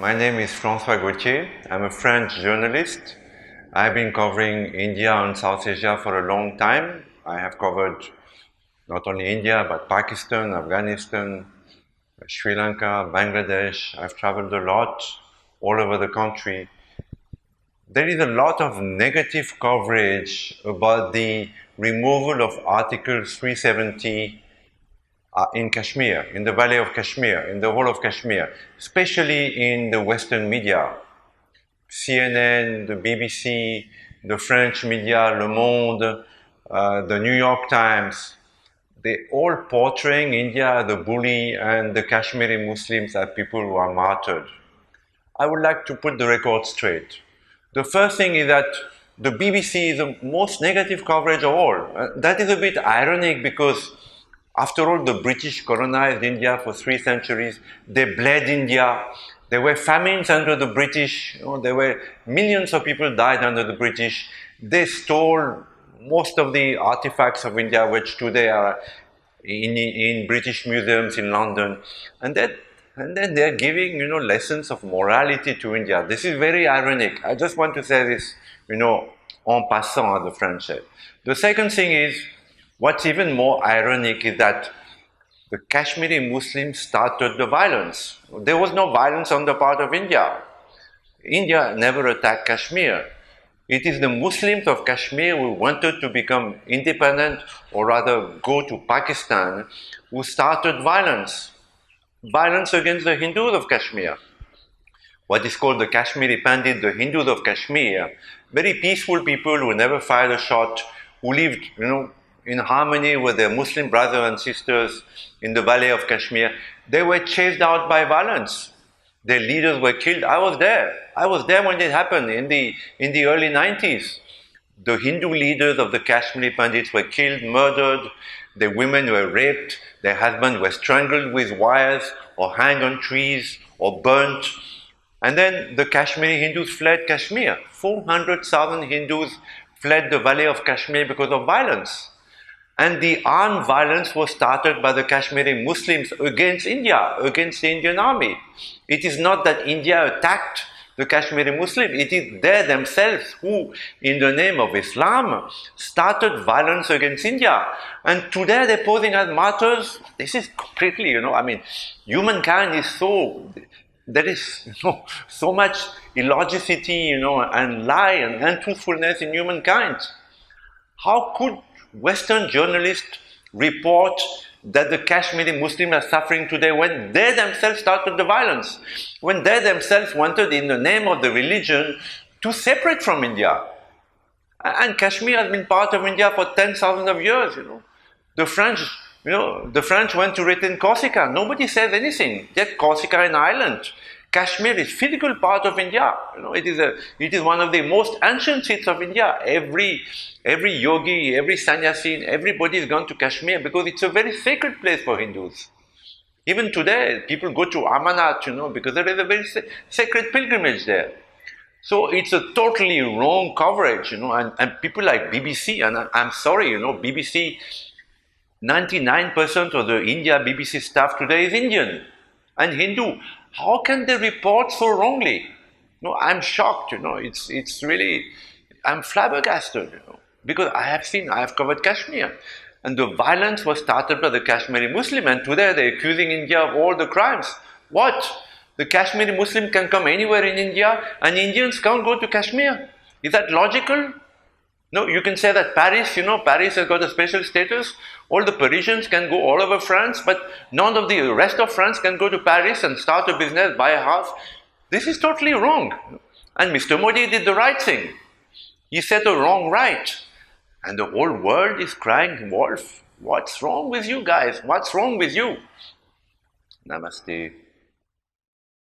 My name is François Gauthier. I'm a French journalist. I've been covering India and South Asia for a long time. I have covered not only India, but Pakistan, Afghanistan, Sri Lanka, Bangladesh. I've traveled a lot all over the country. There is a lot of negative coverage about the removal of Article 370 in Kashmir, in the Valley of Kashmir, in the whole of Kashmir, especially in the Western media. CNN, the BBC, the French media, Le Monde, the New York Times, they all portraying India as the bully and the Kashmiri Muslims as people who are martyred. I would like to put the record straight. The first thing is that the BBC is the most negative coverage of all. That is a bit ironic because after all, the British colonized India for 3 centuries. They bled India. There were famines under the British. There were millions of people died under the British. They stole most of the artifacts of India, which today are in British museums in London. And then they're giving, lessons of morality to India. This is very ironic. I just want to say this, en passant, as the French say. The second thing is, what's even more ironic is that the Kashmiri Muslims started the violence. There was no violence on the part of India. India never attacked Kashmir. It is the Muslims of Kashmir who wanted to become independent, or rather go to Pakistan, who started violence. Violence against the Hindus of Kashmir. What is called the Kashmiri Pandit, the Hindus of Kashmir, very peaceful people who never fired a shot, who lived, in harmony with their Muslim brothers and sisters in the Valley of Kashmir. They were chased out by violence. Their leaders were killed. I was there. I was there when it happened in the early 90s. The Hindu leaders of the Kashmiri Pandits were killed, murdered. Their women were raped. Their husbands were strangled with wires or hanged on trees or burnt. And then the Kashmiri Hindus fled Kashmir. 400,000 Hindus fled the Valley of Kashmir because of violence. And the armed violence was started by the Kashmiri Muslims against India, against the Indian army. It is not that India attacked the Kashmiri Muslims. It is they themselves who, in the name of Islam, started violence against India. And today they're posing as martyrs. This is completely, humankind is there is so much illogicity, and lie and untruthfulness in humankind. How could Western journalists report that the Kashmiri Muslims are suffering today when they themselves started the violence, when they themselves wanted, in the name of the religion, to separate from India? And Kashmir has been part of India for 10,000 of years. The French went to retain Corsica. Nobody says anything. Yet Corsica is an island. Kashmir is physical part of India. It is one of the most ancient seats of India. Every yogi, every sannyasi, everybody has gone to Kashmir because it's a very sacred place for Hindus. Even today, people go to Amarnath, because there is a very sacred pilgrimage there. So it's a totally wrong coverage, and people like BBC, and I'm sorry, BBC, 99% of the India BBC staff today is Indian and Hindu. How can they report so wrongly? I'm shocked, it's really, I'm flabbergasted, because I have covered Kashmir. And the violence was started by the Kashmiri Muslim, and today they're accusing India of all the crimes. What? The Kashmiri Muslim can come anywhere in India, and Indians can't go to Kashmir. Is that logical? No, you can say that Paris, Paris has got a special status. All the Parisians can go all over France, but none of the rest of France can go to Paris and start a business, buy a house. This is totally wrong. And Mr. Modi did the right thing. He set a wrong right. And the whole world is crying, Wolf, what's wrong with you guys? What's wrong with you? Namaste.